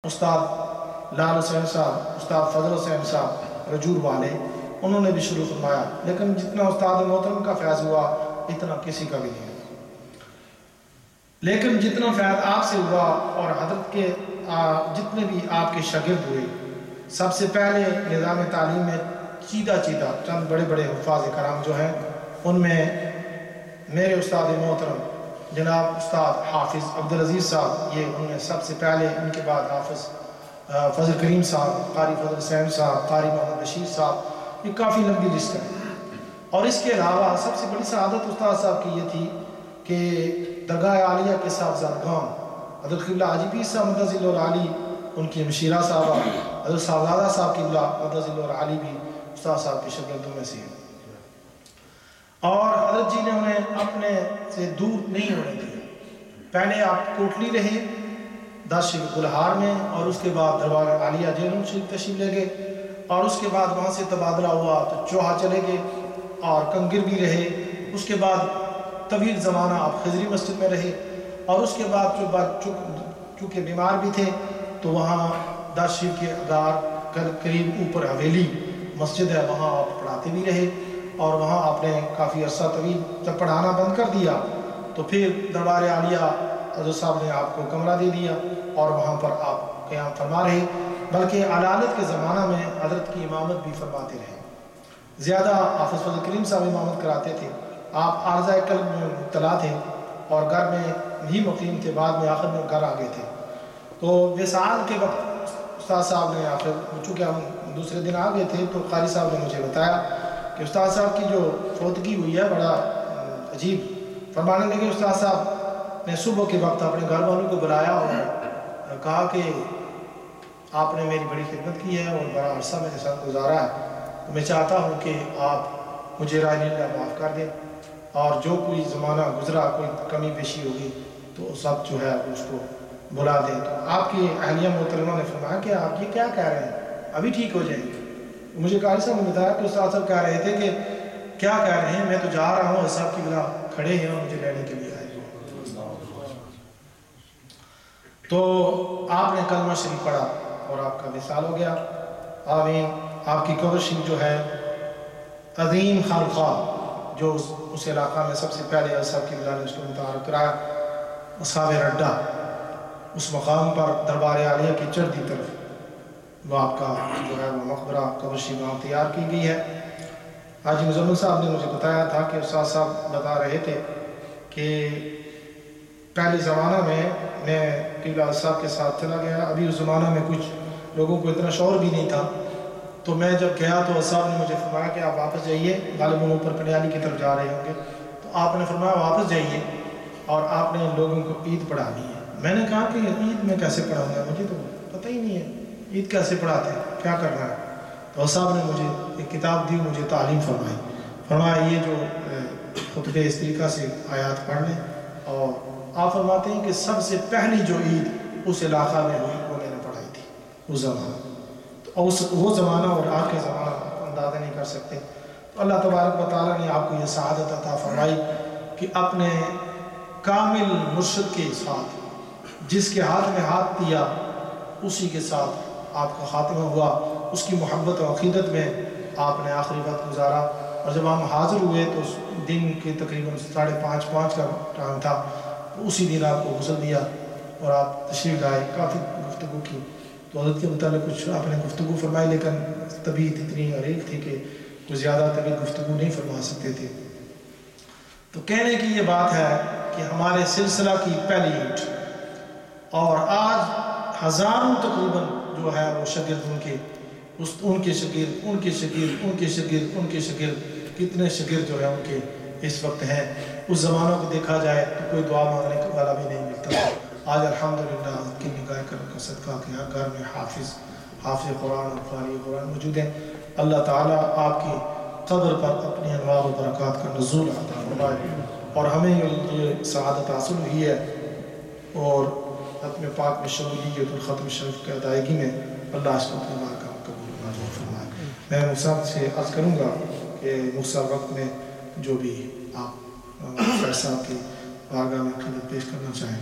استاد لال حسین صاحب، استاد فضل حسین صاحب رجور والے، انہوں نے بھی شروع فرمایا، لیکن جتنا استاد محترم کا فیض ہوا اتنا کسی کا بھی نہیں ہوا۔ لیکن جتنا فیض آپ سے ہوا اور حضرت کے جتنے بھی آپ کے شاگرد ہوئے، سب سے پہلے نظام تعلیم میں چیدہ چند بڑے بڑے حفاظ کرام جو ہیں، ان میں میرے استاد محترم جناب استاد حافظ عبدالعزیز صاحب، یہ انہوں نے سب سے پہلے، ان کے بعد حافظ فضل کریم صاحب، قاری فضل حسین صاحب، قاری محمد بشیر صاحب، یہ کافی لمبی لسٹ ہے۔ اور اس کے علاوہ سب سے بڑی سعادت استاد صاحب کی یہ تھی کہ درگاہ عالیہ کے صاحبزادگان حضرت قبلہ حاجی پیر صاحب مدظ العالی، ان کی مشیرہ صاحبہ حضرت صاحبزادہ صاحب قبلہ مدظ العالی بھی استاد صاحب کے شاگردوں میں سے ہیں، اور حضرت جی نے انہیں اپنے سے دور نہیں ہونے دیا۔ پہلے آپ کوٹلی رہے داش گلہار میں، اور اس کے بعد دربار عالیہ جیلوں شریف تشریف لے گئے، اور اس کے بعد وہاں سے تبادلہ ہوا تو چوہا چلے گئے اور کنگر بھی رہے۔ اس کے بعد طویل زمانہ آپ خضری مسجد میں رہے، اور اس کے بعد چونکہ بیمار بھی تھے تو وہاں داش شریف کے اگار قریب اوپر حویلی مسجد ہے، وہاں آپ پڑھاتے بھی رہے، اور وہاں آپ نے کافی عرصہ طویل جب پڑھانا بند کر دیا تو پھر دربار عالیہ حضرت صاحب نے آپ کو کمرہ دے دیا اور وہاں پر آپ قیام فرما رہے، بلکہ علالت کے زمانہ میں حضرت کی امامت بھی فرماتے رہے۔ زیادہ حافظ فضل کریم صاحب امامت کراتے تھے، آپ عارضہ قلب میں مبتلا تھے اور گھر میں ہی مقیم تھے، بعد میں آخر میں گھر آ گئے تھے۔ تو وصال کے وقت استاد صاحب نے آخر، چونکہ ہم دوسرے دن آ گئے تھے، تو قاری صاحب نے مجھے بتایا کہ استاد صاحب کی جو فوتگی ہوئی ہے بڑا عجیب۔ فرمانے لگے استاد صاحب نے صبح کے وقت اپنے گھر والوں کو بلایا اور کہا کہ آپ نے میری بڑی خدمت کی ہے اور بڑا عرصہ میرے ساتھ گزارا ہے، تو میں چاہتا ہوں کہ آپ مجھے رائے اللہ معاف کر دیں، اور جو کوئی زمانہ گزرا، کوئی کمی بیشی ہوگی تو سب جو ہے اس کو بلا دیں۔ تو آپ کی اہلیہ محترمہ نے فرمایا کہ آپ یہ کیا کہہ رہے ہیں، ابھی ٹھیک ہو جائیں گے۔ مجھے قاری صاحب نے بتایا کہ استاد صاحب کہہ رہے تھے کہ کیا کہہ رہے ہیں، میں تو جا رہا ہوں، صاحب کی بلا کھڑے ہیں اور مجھے لینے کے لیے آئے۔ تو آپ نے کلمہ شریف پڑھا اور آپ کا وصال ہو گیا۔ آمین۔ آپ کی قبر شریف جو ہے عظیم خانقاہ، جو اس علاقہ میں سب سے پہلے صاحب کی بلا نے اس کو متعارف کرایا، اصحاب رڈہ، اس مقام پر دربار عالیہ کی چڑھتی طرف وہ آپ کا جو ہے وہ مقبرہ قبر شریف وہاں تیار کی گئی ہے۔ حاجی مزمل صاحب نے مجھے بتایا تھا کہ استاد صاحب بتا رہے تھے کہ پہلے زمانہ میں قبلہ صاحب کے ساتھ چلا گیا، ابھی اس زمانہ میں کچھ لوگوں کو اتنا شعور بھی نہیں تھا، تو میں جب گیا تو صاحب نے مجھے فرمایا کہ آپ واپس جائیے، غالباً اوپر پنیالی کی طرف جا رہے ہوں گے، تو آپ نے فرمایا واپس جائیے اور آپ نے لوگوں کو عید پڑھانی ہے۔ میں نے کہا کہ عید میں کیسے پڑھاؤں گا، مجھے تو پتہ ہی نہیں ہے عید کیسے پڑھاتے ہیں، کیا کرنا ہے۔ تو صاحب نے مجھے ایک کتاب دی، مجھے تعلیم فرمایا یہ جو خطبے اس طریقہ سے آیات پڑھ لیں، اور آپ فرماتے ہیں کہ سب سے پہلی جو عید اس علاقہ میں ہوئی وہ میں نے پڑھائی تھی اس زمانہ، تو وہ زمانہ اور آج کے زمانہ آپ اندازہ نہیں کر سکتے۔ تو اللہ تبارک و تعالیٰ نے آپ کو یہ سعادت عطا فرمائی کہ اپنے کامل مرشد کے ساتھ، جس کے ہاتھ میں ہاتھ دیا اسی کے ساتھ آپ کا خاتمہ ہوا، اس کی محبت و عقیدت میں آپ نے آخری وقت گزارا، اور جب ہم حاضر ہوئے تو دن کے تقریباً 5:30 کا ٹائم تھا، تو اسی دن آپ کو غسل دیا اور آپ تشریف لائے، کافی گفتگو کی۔ تو حضرت کے متعلق کچھ آپ نے گفتگو فرمائی، لیکن طبیعت اتنی عریق تھی کہ کچھ زیادہ طبیعت گفتگو نہیں فرما سکتے تھے۔ تو کہنے کی یہ بات ہے کہ ہمارے سلسلہ کی پہلی اینٹ، اور آج ہزاروں تقریباً جو ہے وہ شاگرد ان کے شاگرد کتنے شاگرد جو ہے ان کے اس وقت ہیں۔ اس زمانوں کو دیکھا جائے تو کوئی دعا مانگنے والا بھی نہیں ملتا۔ آج الحمدللہ کی نگاہ کرم کا صدقہ کہ ہر گھر میں حافظ قرآن اور قاری قرآن موجود ہیں۔ اللہ تعالیٰ آپ کی قبر پر اپنی انوار و برکات کا نزول عطا فرمائے، اور ہمیں یہ سعادت حاصل ہوئی ہے، اور ختم پاک میں شمولیت الختم شریف کی ادائیگی میں اللہ اس کو اپنے بارگاہ میں قبول منظور فرمائے۔ میں مصعب سے عرض کروں گا کہ مختصر وقت میں جو بھی آپ فیض صاحب کی بارگاہ میں خدمت پیش کرنا چاہیں۔